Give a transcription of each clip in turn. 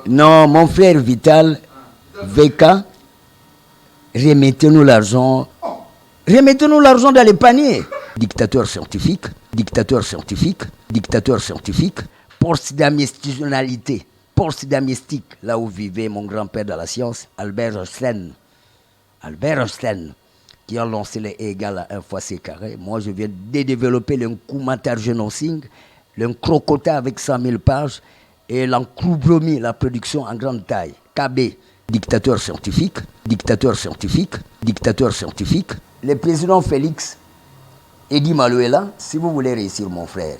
Non, mon frère Vital, VK, remettez-nous l'argent. Remettez-nous l'argent dans les paniers. Dictateur scientifique, dictateur scientifique, dictateur scientifique, poste d'institutionnalité, poste domestique, là où vivait mon grand-père de la science, Albert Einstein. Albert Einstein, qui a lancé les E égale à 1 fois C carré. Moi, je viens de développer l'encoumatargenocing, l'encrocota avec 100 000 pages, et l'encroubromie, la production en grande taille. KB, dictateur scientifique, dictateur scientifique, dictateur scientifique. Le président Félix, Edi Maluela, si vous voulez réussir, mon frère,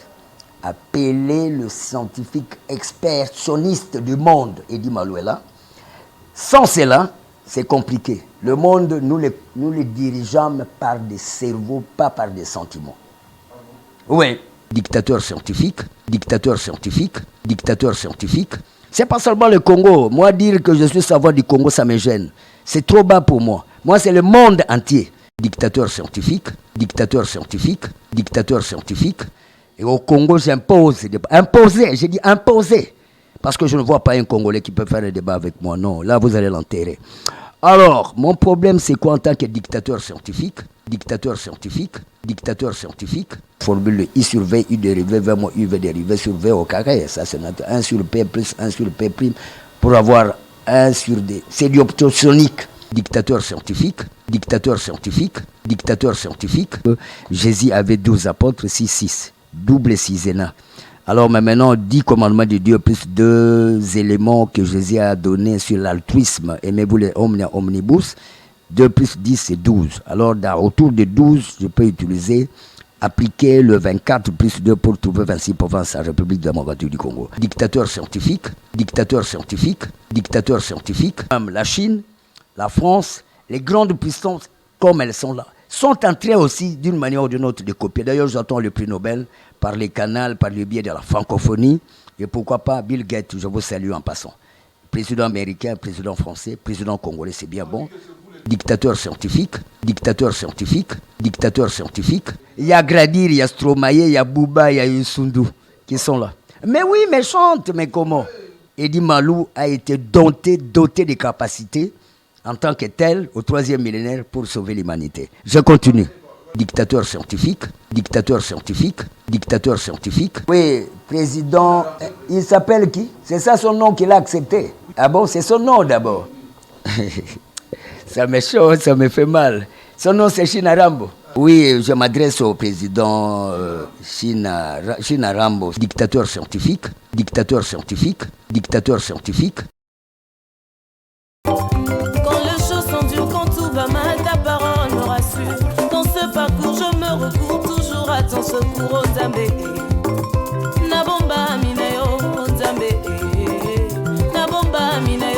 appelez le scientifique expert soniste du monde, Edi Maluela. Sans cela, c'est compliqué. Le monde, nous les dirigeons par des cerveaux, pas par des sentiments. Oui. Dictateur scientifique, dictateur scientifique, dictateur scientifique. C'est pas seulement le Congo. Moi, dire que je suis savant du Congo, ça me gêne. C'est trop bas pour moi. Moi, c'est le monde entier. Dictateur scientifique, dictateur scientifique, dictateur scientifique. Et au Congo, j'impose. Imposer, j'ai dit imposer. Parce que je ne vois pas un Congolais qui peut faire un débat avec moi. Non, là, vous allez l'enterrer. Alors, mon problème, c'est quoi en tant que dictateur scientifique? Dictateur scientifique, dictateur scientifique. Formule de I sur V, U dérivé, V moins U, V dérivé sur V au carré. Ça, c'est 1 sur P plus 1 sur P prime pour avoir 1 sur D. C'est du optosonique. Dictateur scientifique, dictateur scientifique, dictateur scientifique. Jésus avait 12 apôtres, 6. Double siséna. Alors mais maintenant, 10 commandements de Dieu plus 2 éléments que Jésus a donnés sur l'altruisme. Aimez-vous les omnia omnibus. 2 plus 10, c'est 12. Alors, autour de 12, je peux utiliser, appliquer le 24 plus 2 pour trouver 26 provinces à la République démocratique du Congo. Dictateur scientifique, dictateur scientifique, dictateur scientifique. Même la Chine, la France, les grandes puissances, comme elles sont là, sont en train aussi, d'une manière ou d'une autre, de copier. D'ailleurs, j'attends le prix Nobel par les canaux, par le biais de la francophonie. Et pourquoi pas Bill Gates, je vous salue en passant. Président américain, président français, président congolais, c'est bien bon. Dictateur scientifique, dictateur scientifique, dictateur scientifique. Il y a Gradir, il y a Stromae, il y a Bouba, il y a Youssundou qui sont là. Mais oui, mais chante, mais comment? Edi Malou a été doté de capacités en tant que tel au 3e millénaire pour sauver l'humanité. Je continue. Dictateur scientifique, dictateur scientifique, dictateur scientifique. Oui, président, il s'appelle qui? C'est ça son nom qu'il a accepté. Ah bon, c'est son nom d'abord. Ça me choque, ça me fait mal. Son nom, c'est China Rambo. Oui, je m'adresse au président China Rambo. Dictateur scientifique, dictateur scientifique, dictateur scientifique. Quand les choses sont dures, quand tout va mal, ta parole me rassure. Dans ce parcours, je me recours toujours à ton secours, oh Zambé. Nabomba mineo, oh Zambé. Nabomba mineo.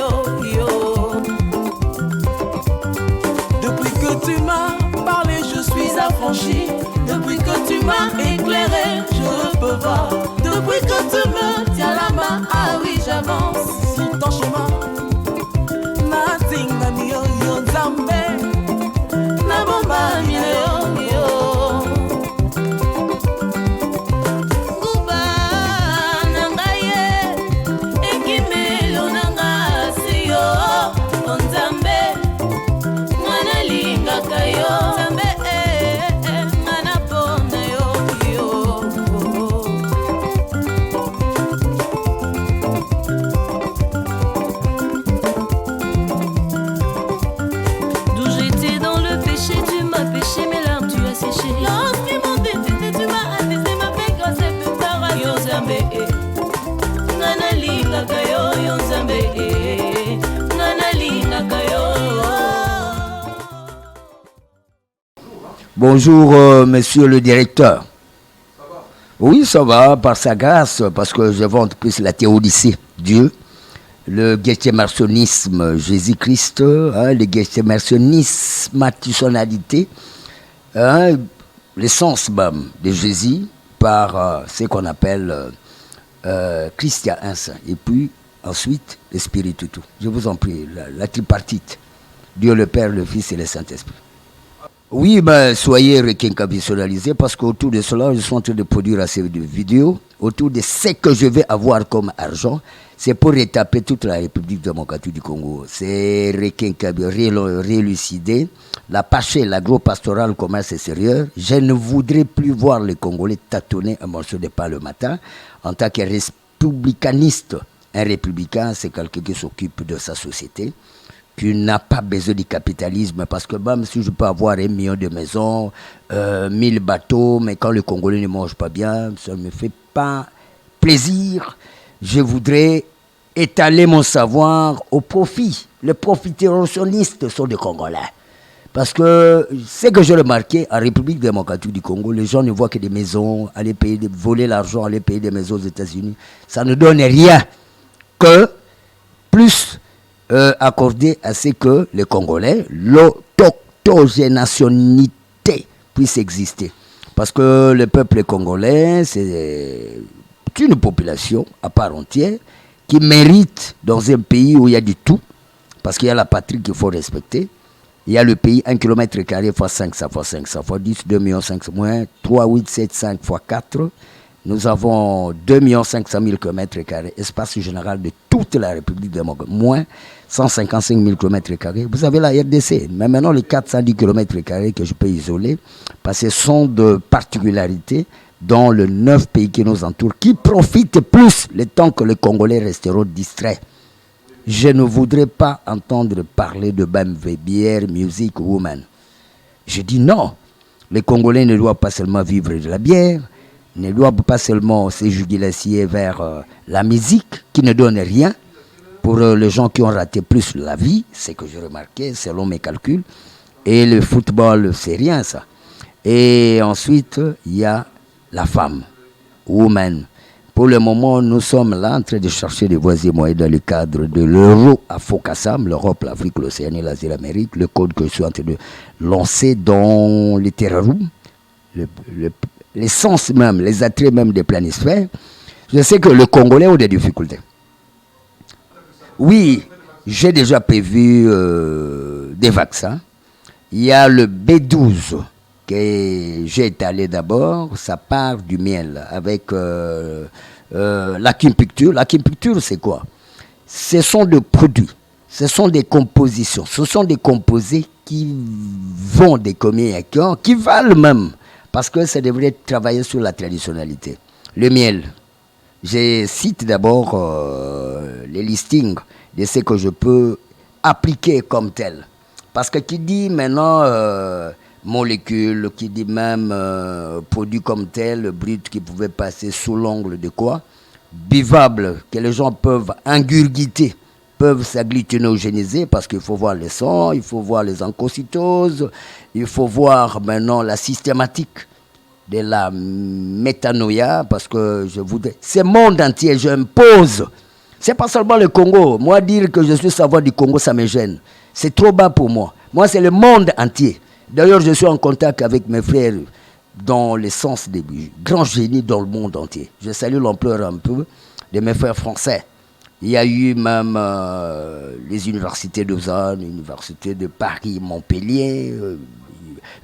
Tu m'as parlé, je suis affranchi. Depuis que tu m'as éclairé, je peux voir. Depuis que tu me tiens la main, ah oui, j'avance sur ton chemin. Matinga mio yo Nzambe, na bomba mio yo. Guba nangaye, ekimelo nangasi yo, Nzambe. Kayo Zambe ngana pona yo. D'où j'étais dans le péché, tu m'as péché, mes larmes tu as séché. Lorsqu'ils m'ont détesté, tu m'as attisé ma paix grâce à tes paroles. Yo Zambe ngana linga kayo yo Zambe ngana linga kayo. Bonjour, monsieur le directeur. Ça va? Oui, ça va, par sa grâce, parce que je vante plus la théodicée, Dieu, le guétémartionnisme, Jésus-Christ, le guétémartionnisme, matissonalité, l'essence même de Jésus par ce qu'on appelle Christia un saint. Et puis, ensuite, l'Esprit tout. Je vous en prie, la tripartite. Dieu le Père, le Fils et le Saint-Esprit. Oui, ben, soyez requincavitionnalisés parce qu'autour de cela, je suis en train de produire assez de vidéos. Autour de ce que je vais avoir comme argent, c'est pour rétaper toute la République démocratique du Congo. C'est réélucider la pâchée, l'agro-pastoral, commerce extérieur. Je ne voudrais plus voir les Congolais tâtonner un morceau de pain le matin. En tant que républicaniste, un républicain, c'est quelqu'un qui s'occupe de sa société, qui n'a pas besoin du capitalisme, parce que même si je peux avoir 1 million de maisons, 1000 bateaux, mais quand le Congolais ne mange pas bien, ça ne me fait pas plaisir. Je voudrais étaler mon savoir au profit. Les profiteronistes sont des Congolais. Parce que ce que j'ai remarqué en République démocratique du Congo, les gens ne voient que des maisons, aller payer, voler l'argent, aller payer des maisons aux États-Unis. Ça ne donne rien que plus accordé à ce que les Congolais, l'autogénationalité puisse exister. Parce que le peuple congolais, c'est une population à part entière qui mérite dans un pays où il y a du tout, parce qu'il y a la patrie qu'il faut respecter. Il y a le pays 1 km fois 500 fois 500 fois 10, 2 500 000 moins 3, 8, 7, 5 fois 4. Nous avons 2 500 000 km, espace général de toute la République démocratique, moins 155 000 km. Vous avez la RDC, mais maintenant les 410 km que je peux isoler, parce que ce sont de particularités dans les 9 pays qui nous entourent, qui profitent plus le temps que les Congolais resteront distraits. Je ne voudrais pas entendre parler de BMW, bière, musique, woman. Je dis non, les Congolais ne doivent pas seulement vivre de la bière, ne doivent pas seulement se juguler vers la musique qui ne donne rien pour les gens qui ont raté plus la vie, c'est que j'ai remarqué selon mes calculs, et le football c'est rien ça. Et ensuite il y a la femme, woman. Pour le moment, nous sommes là en train de chercher des voies et moyens dans le cadre de l'euro à FOCASAM, l'Europe, l'Afrique, l'Océanie, l'Asie, l'Amérique, le code que je suis en train de lancer dans les terrariums, l'essence même, les attraits même des planisphères. Je sais que le Congolais a des difficultés. Oui, j'ai déjà prévu des vaccins. Il y a le B12 que j'ai étalé d'abord, ça part du miel avec l'acupuncture. L'acupuncture, c'est quoi? Ce sont des produits, ce sont des compositions, ce sont des composés qui vont des communications, qui valent même, parce que ça devrait travailler sur la traditionnalité. Le miel, je cite d'abord les listings de ce que je peux appliquer comme tel. Parce que qui dit maintenant molécules, qui dit même produit comme tel, brut qui pouvait passer sous l'angle de quoi? Buvable, que les gens peuvent ingurgiter, peuvent s'agglutinogéniser, parce qu'il faut voir les sons, il faut voir les encocytoses, il faut voir maintenant la systématique de la métanoïa, parce que je voudrais... C'est le monde entier, j'impose. C'est pas seulement le Congo. Moi, dire que je suis savoir du Congo, ça me gêne. C'est trop bas pour moi. Moi, c'est le monde entier. D'ailleurs, je suis en contact avec mes frères dans le sens des grands génies dans le monde entier. Je salue l'ampleur un peu de mes frères français. Il y a eu même les universités de Lausanne, l'université de Paris, Montpellier,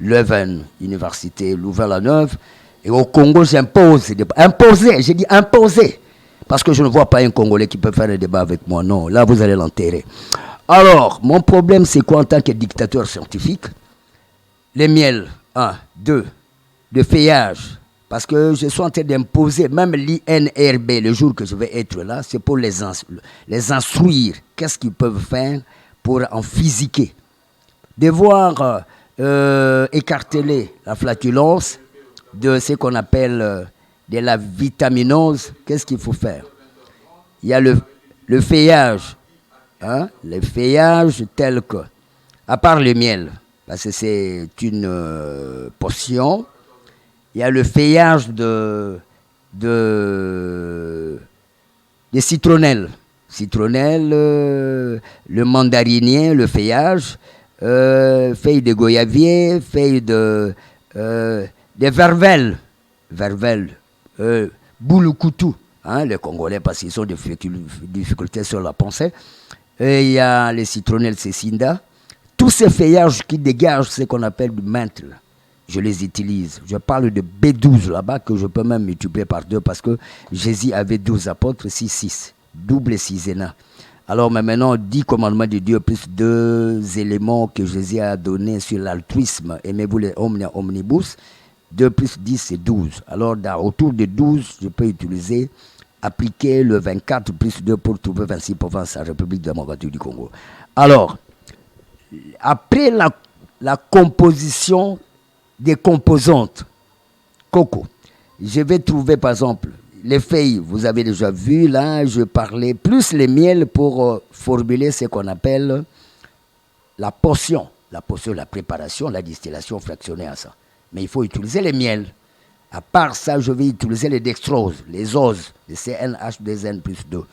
Leuven, université Louvain-la-Neuve. Et au Congo, j'impose. Imposer, j'ai dit imposer. Parce que je ne vois pas un Congolais qui peut faire un débat avec moi. Non, là, vous allez l'enterrer. Alors, mon problème, c'est quoi en tant que dictateur scientifique? Les miels, 1, 2, de feuillage. Parce que je suis en train d'imposer, même l'INRB, le jour que je vais être là, c'est pour les instruire. Qu'est-ce qu'ils peuvent faire pour en physiquer? Devoir écarteler la flatulence de ce qu'on appelle de la vitaminose. Qu'est-ce qu'il faut faire? Il y a le feuillage. Hein? Le feuillage tel que, à part le miel, parce que c'est une potion, il y a le feuillage de citronnelle. Citronnelle, le mandarinier, le feuillage, feuilles de goyavier, feuilles de verveine, boulukoutou, hein, les Congolais, parce qu'ils ont des difficultés sur la pensée. Et il y a les citronnelles Cécinda, tous ces feuillages qui dégagent ce qu'on appelle du menthe, je les utilise. Je parle de B12 là-bas, que je peux même multiplier par 2 parce que Jésus avait 12 apôtres, 6, double siséna. Alors mais maintenant, 10 commandements de Dieu, plus 2 éléments que Jésus a donnés sur l'altruisme, aimez-vous les omnia omnibus, 2 plus 10, c'est 12. Alors autour de 12, je peux utiliser, appliquer le 24 plus 2 pour trouver 26 provinces à la République démocratique du Congo. Alors, après la composition des composantes, coco, je vais trouver par exemple les feuilles, vous avez déjà vu, là je parlais plus les miels pour formuler ce qu'on appelle la potion, la préparation, la distillation fractionnée à ça. Mais il faut utiliser les miels. À part ça, je vais utiliser les dextroses, les oses, les CnH2n plus 2.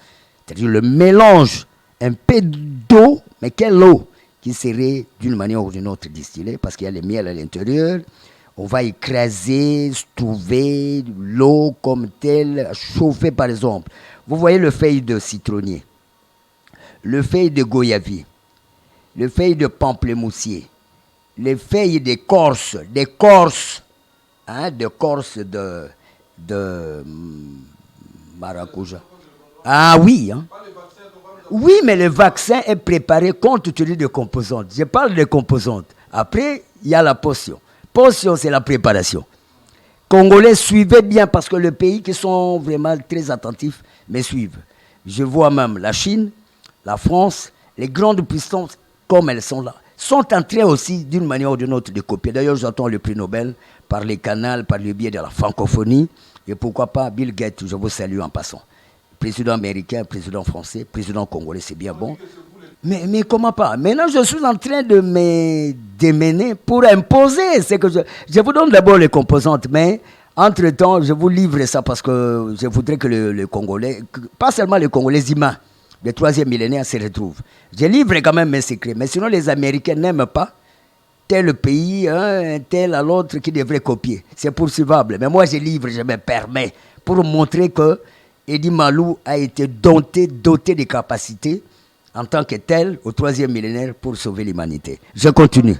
C'est-à-dire le mélange, un peu d'eau, mais quelle eau qui serait d'une manière ou d'une autre distillée, parce qu'il y a les miels à l'intérieur. On va écraser, trouver l'eau comme telle, chauffer par exemple. Vous voyez le feuille de citronnier, le feuille de goyavier, le feuille de pamplemoussier, les feuilles d'écorce, hein, d'écorce de maracuja. Ah oui, hein. Oui, mais le vaccin est préparé compte tenu des composantes. Je parle des composantes. Après, il y a la potion. Potion, c'est la préparation. Congolais, suivez bien parce que les pays qui sont vraiment très attentifs me suivent. Je vois même la Chine, la France, les grandes puissances, comme elles sont là, sont en train aussi, d'une manière ou d'une autre, de copier. D'ailleurs, j'entends le prix Nobel par les canaux, par le biais de la francophonie. Et pourquoi pas Bill Gates, je vous salue en passant. Président américain, président français, président congolais, c'est bien bon. Mais comment pas? Maintenant, je suis en train de me démener pour imposer. C'est que je vous donne d'abord les composantes, mais entre-temps, je vous livre ça parce que je voudrais que le Congolais, pas seulement les Congolais humains, le 3e millénaire se retrouvent. Je livre quand même mes secrets, mais sinon les Américains n'aiment pas tel pays, hein, tel à l'autre qui devrait copier. C'est poursuivable. Mais moi, je livre, je me permets pour montrer que Eddie Malou a été doté de capacités en tant que tel au 3e millénaire pour sauver l'humanité. Je continue.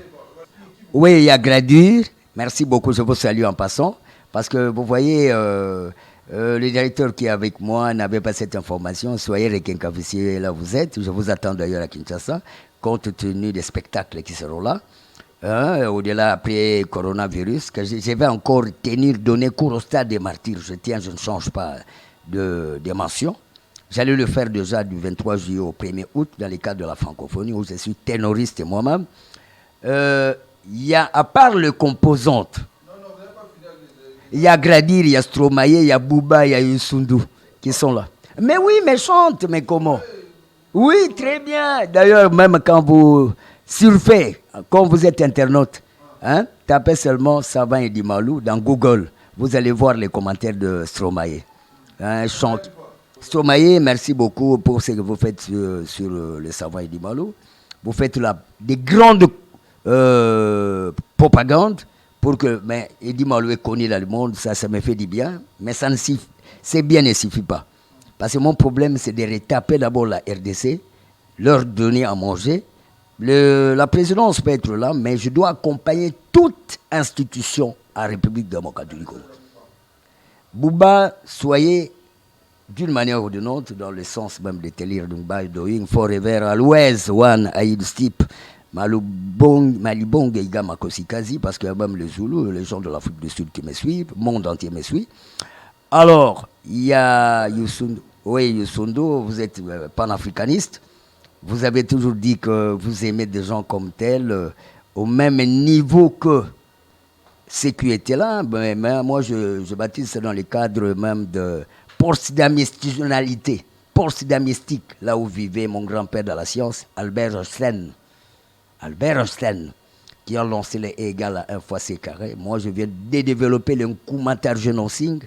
Oui, il y a Gradure. Merci beaucoup, je vous salue en passant. Parce que vous voyez, le directeur qui est avec moi n'avait pas cette information. Soyez requinquavissier, là vous êtes. Je vous attends d'ailleurs à Kinshasa, compte tenu des spectacles qui seront là. Au-delà, après coronavirus, que je vais encore donner cours au stade des martyrs. Je ne change pas de dimension. J'allais le faire déjà du 23 juillet au 1er août dans le cadre de la francophonie où je suis ténoriste moi-même. Il y a, à part les composantes, il y a Gradir, il y a Stromae, il y a Bouba, il y a Youssundou qui sont là. Mais oui, mais chante, mais comment? Oui, très bien. D'ailleurs, même quand vous surfez, quand vous êtes internaute, hein, tapez seulement Savant Eddie Malou dans Google. Vous allez voir les commentaires de Stromae. Hein, chante. Stromae, merci beaucoup pour ce que vous faites sur le Savant Eddie Malou. Vous faites des grandes propagandes pour que Eddie Malou est connu dans le monde, ça me fait du bien, mais ça ne suffit, c'est bien ne suffit pas. Parce que mon problème, c'est de retaper d'abord la RDC, leur donner à manger. La présidence peut être là, mais je dois accompagner toute institution à République démocratique du Congo. Bouba, soyez d'une manière ou d'une autre, dans le sens même de Telir Dumbai, Doing, Forever, Always, One, Aïd Stip, Malibong, Igama Kosikazi, parce que même les Zoulous, les gens de l'Afrique du Sud qui me suivent, le monde entier me suit. Alors, il y a Youssundou. Oui, Youssundou, vous êtes panafricaniste. Vous avez toujours dit que vous aimez des gens comme tels, au même niveau que ceux qui étaient là. Mais moi, je baptise ça dans le cadre même de porcidamistique, là où vivait mon grand-père dans la science, Albert Einstein. Albert Einstein, qui a lancé les E égale à 1 fois C carré. Moi, je viens de développer l'Nkumatargenosing,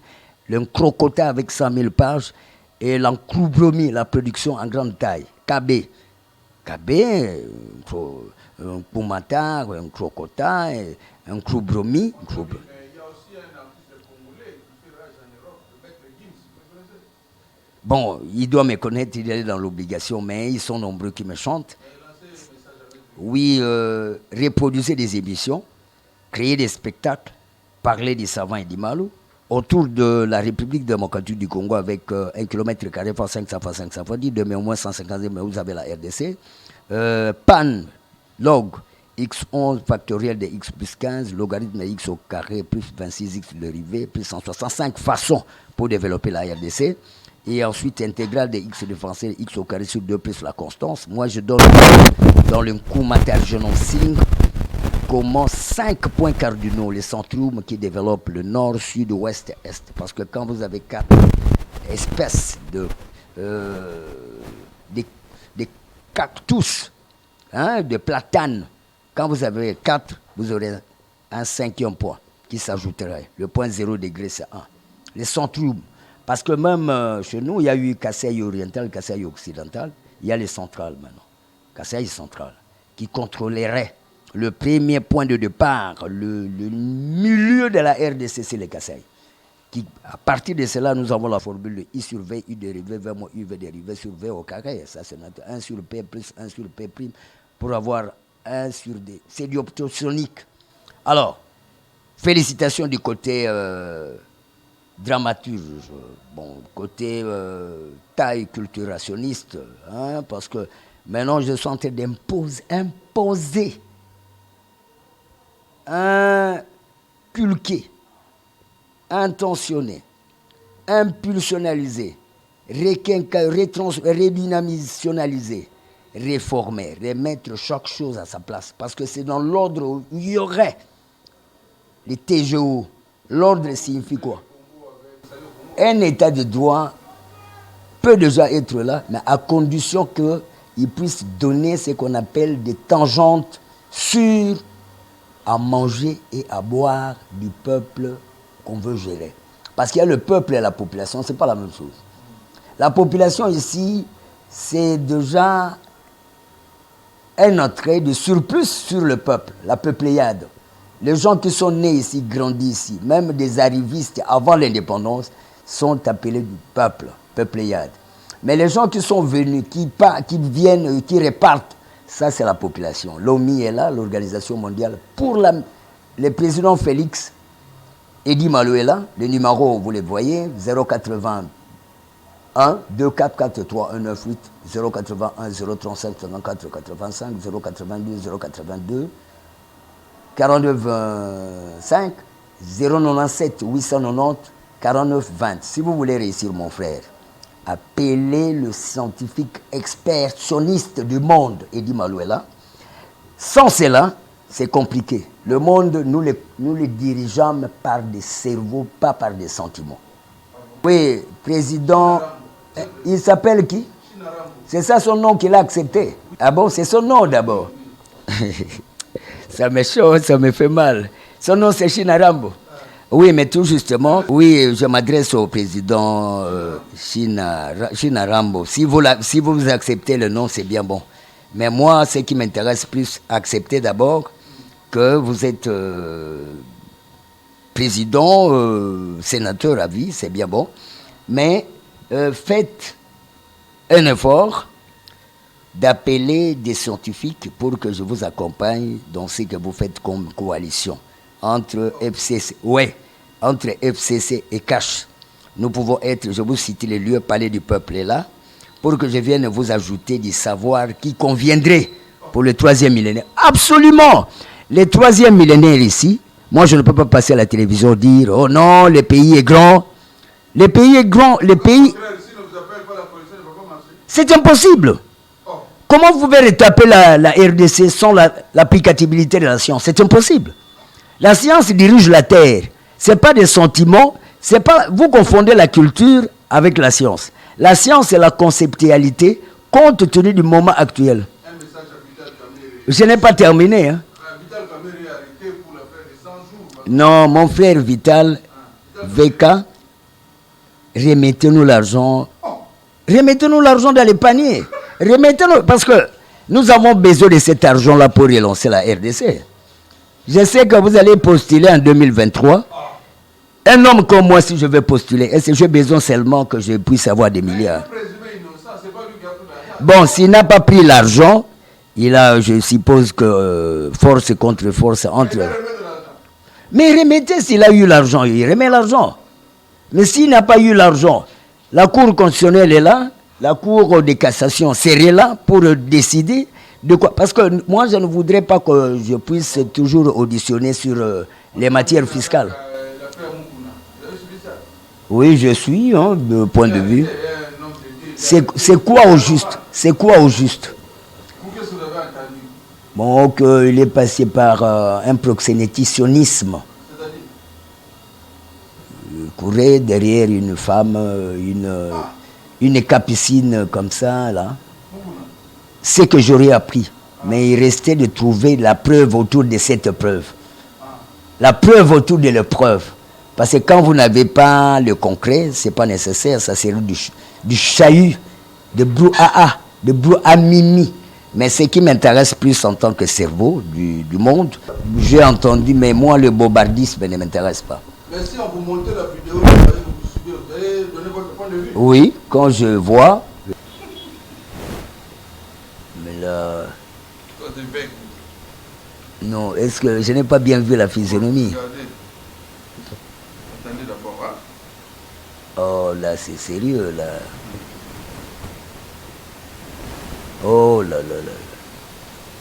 l'Ncrocota avec 100 000 pages, et l'Encroubromie, la production en grande taille. KB, un Kumatar, un Crocota, un Croubromie. Bon, il doit me connaître, il est dans l'obligation, mais ils sont nombreux qui me chantent. Oui, reproduisez des émissions, créer des spectacles, parler des savants et des malous autour de la République démocratique du Congo avec 1 km par 500 par 500 fois 10, mais au moins 150, mais vous avez la RDC. Pan, log, x11 factoriel de x plus 15, logarithme de x au carré plus 26x dérivé plus 165 façons pour développer la RDC. Et ensuite, intégrale de x différentiel x au carré sur 2 plus la constance. Moi, je donne dans le cours matériel signe comment 5 points cardinaux, les centrums qui développent le nord, sud, ouest, est. Parce que quand vous avez 4 espèces des cactus, hein, de platanes, quand vous avez 4, vous aurez un 5e point qui s'ajouterait. Le point 0 degré, c'est 1. Les centrums. Parce que même chez nous, il y a eu Kasaï oriental, Kasaï occidental. Il y a les centrales maintenant. Kasaï central, qui contrôlerait le premier point de départ, le milieu de la RDC, c'est les Kasaï. À partir de cela, nous avons la formule de I sur V, U dérivé, V moins U, V dérivé sur V au carré. Ça, c'est 1 sur P plus 1 sur P prime pour avoir 1 sur D. C'est du optosonique. Alors, félicitations du côté dramaturge, bon, côté taille culturationniste, hein, parce que maintenant je suis en train d'imposer, inculquer, intentionner, impulsionnaliser, redynamisionaliser, réformer, remettre chaque chose à sa place. Parce que c'est dans l'ordre où il y aurait les TGO. L'ordre signifie quoi? Un état de droit peut déjà être là, mais à condition qu'il puisse donner ce qu'on appelle des tangentes sûres à manger et à boire du peuple qu'on veut gérer. Parce qu'il y a le peuple et la population, ce n'est pas la même chose. La population ici, c'est déjà un entrée de surplus sur le peuple, la peuplade. Les gens qui sont nés ici, grandis ici, même des arrivistes avant l'indépendance, sont appelés du peuple, peuplade. Mais les gens qui sont venus, qui viennent, qui repartent, ça c'est la population. L'OMI est là, l'Organisation mondiale. Pour le président Félix, Edi Malo est là, le numéro, vous le voyez, 081 2443 198 081 035 54 85 082 082 49 5 097 890 49 20. Si vous voulez réussir, mon frère, appelez le scientifique expertionniste du monde, Edi Malo est là. Sans cela, c'est compliqué. Le monde, nous le dirigeons par des cerveaux, pas par des sentiments. Oui, président, il s'appelle qui? C'est ça son nom qu'il a accepté. Ah bon, c'est son nom d'abord. Ça me chauffe, ça me fait mal. Son nom c'est Chinarambo. Oui, mais tout justement, oui, je m'adresse au président Chinarambo. Si vous acceptez le nom, c'est bien bon. Mais moi, ce qui m'intéresse plus, accepter d'abord que vous êtes président, sénateur à vie, c'est bien bon. Mais faites un effort d'appeler des scientifiques pour que je vous accompagne dans ce que vous faites comme coalition entre FCC, entre FCC et CACH. Nous pouvons être, je vous cite les lieux, Palais du Peuple est là, pour que je vienne vous ajouter du savoir qui conviendrait pour le 3e millénaire. Absolument! Le 3e millénaire ici, moi je ne peux pas passer à la télévision dire « Oh non, le pays est grand ». Le pays est grand, le pays... C'est impossible. Comment vous pouvez retaper la RDC sans l'applicabilité de la science? C'est impossible. La science dirige la terre. Ce n'est pas des sentiments. C'est pas, vous confondez la culture avec la science. La science, c'est la conceptualité compte tenu du moment actuel. Je n'ai pas terminé. Hein. Non, mon frère Vital, VK, remettez-nous l'argent. Remettez-nous l'argent dans les paniers. Remettez-nous, parce que nous avons besoin de cet argent-là pour relancer la RDC. Je sais que vous allez postuler en 2023. Un homme comme moi, si je veux postuler, est-ce que j'ai besoin seulement que je puisse avoir des milliards? Bon, s'il n'a pas pris l'argent, Il a, je suppose que force contre force entre... Mais remettez s'il a eu l'argent, il remet l'argent. Mais s'il n'a pas eu l'argent, la Cour constitutionnelle est là, la Cour de cassation serait là pour décider de quoi. Parce que moi, je ne voudrais pas que je puisse toujours auditionner sur les matières fiscales. Oui, je suis, hein, de point de vue. C'est quoi au juste? C'est quoi au juste? Bon, qu'il est passé par un proxénétisme. Il courait derrière une femme, une capucine comme ça, là. C'est que j'aurais appris. Mais il restait de trouver la preuve autour de cette preuve. La preuve autour de la preuve. Parce que quand vous n'avez pas le concret, ce n'est pas nécessaire, ça c'est du chahut, de brouhaha, de brouhamimi. Mais ce qui m'intéresse plus en tant que cerveau du monde, j'ai entendu, mais moi le bobardisme ne m'intéresse pas. Mais si on vous montre la vidéo, vous allez donner votre point de vue. Oui, quand je vois... Mais là... Non, est-ce que je n'ai pas bien vu la physionomie? Attendez d'abord, hein? Oh là, c'est sérieux là. Oh là là là.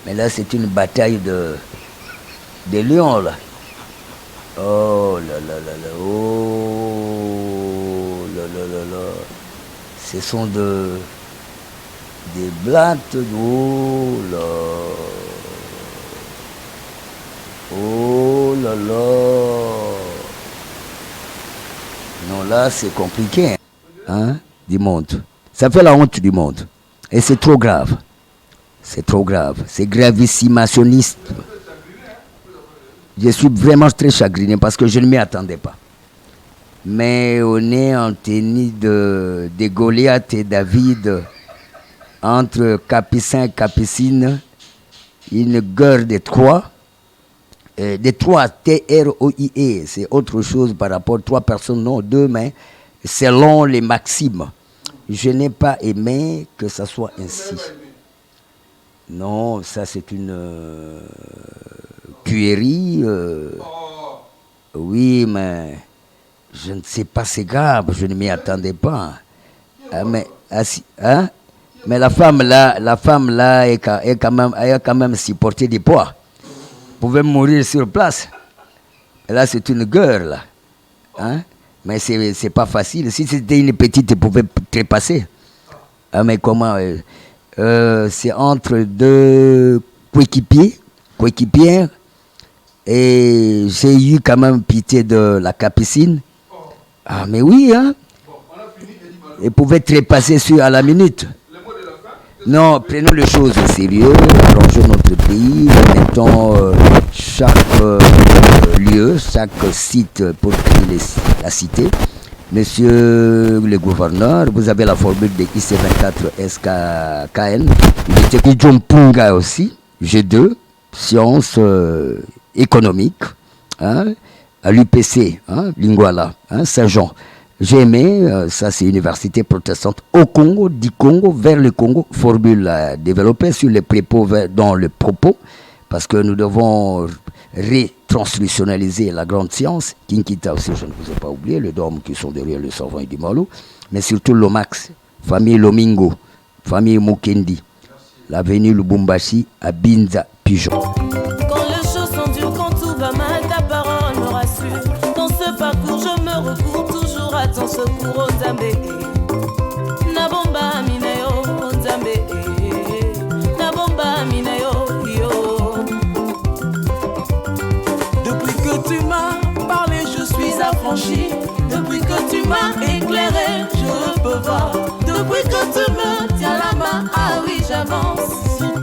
Mais là, c'est une bataille de lions là. Oh là là là là. Oh là là là là. Ce sont des blattes. Oh là. Oh là là. Non, là, c'est compliqué. Hein? Du monde. Ça fait la honte du monde. Et c'est trop grave. C'est trop grave. C'est gravissimationniste. Je suis vraiment très chagriné parce que je ne m'y attendais pas. Mais on est en tenue de Goliath et David entre Capucin et Capucine. Une guerre de Troie. De Troie, T-R-O-I-E. C'est autre chose par rapport à 3 personnes, non 2, mais selon les maximes. Je n'ai pas aimé que ça soit ainsi. Non, ça c'est une cueillerie. Oui, mais je ne sais pas, c'est grave, je ne m'y attendais pas. Mais la femme là a quand même supporté des poids. Pouvait mourir sur place. Et là, c'est une guerre, là. Hein? Mais c'est pas facile. Si c'était une petite, elle pouvait trépasser. Ah, mais comment c'est entre 2 coéquipières. Et j'ai eu quand même pitié de la Capucine. Ah, mais oui, hein? Elle pouvait trépasser à la minute. Non, prenons les choses au sérieux, arrangeons notre pays, mettons chaque lieu, chaque site pour créer la cité. Monsieur le gouverneur, vous avez la formule de IC24 SKKN. Il était Jompunga aussi, G2, sciences économiques, hein, à l'UPC, hein, Lingwala, hein, Saint-Jean. J'ai aimé, ça c'est université protestante au Congo, du Congo vers le Congo, formule développée sur les propos dans le propos, parce que nous devons retranscriptionnaliser la grande science. Kinkita aussi, je ne vous ai pas oublié, les dormes qui sont derrière le savant et du malo, mais surtout Lomax, famille Lomingo, famille Mukendi, l'avenue Lubumbashi à Binza Pigeon. Quand les choses sont dures, quand tout va mal, ta parole me rassure. Dans ce parcours, je me recours toujours à ton secours, oh Zambé. Nabomba mineo, oh Zambé. Nabomba mineo, yo. Depuis que tu m'as parlé, je suis affranchi. Depuis que tu m'as éclairé, je peux voir. Depuis que tu me tiens la main, ah oui, j'avance. Si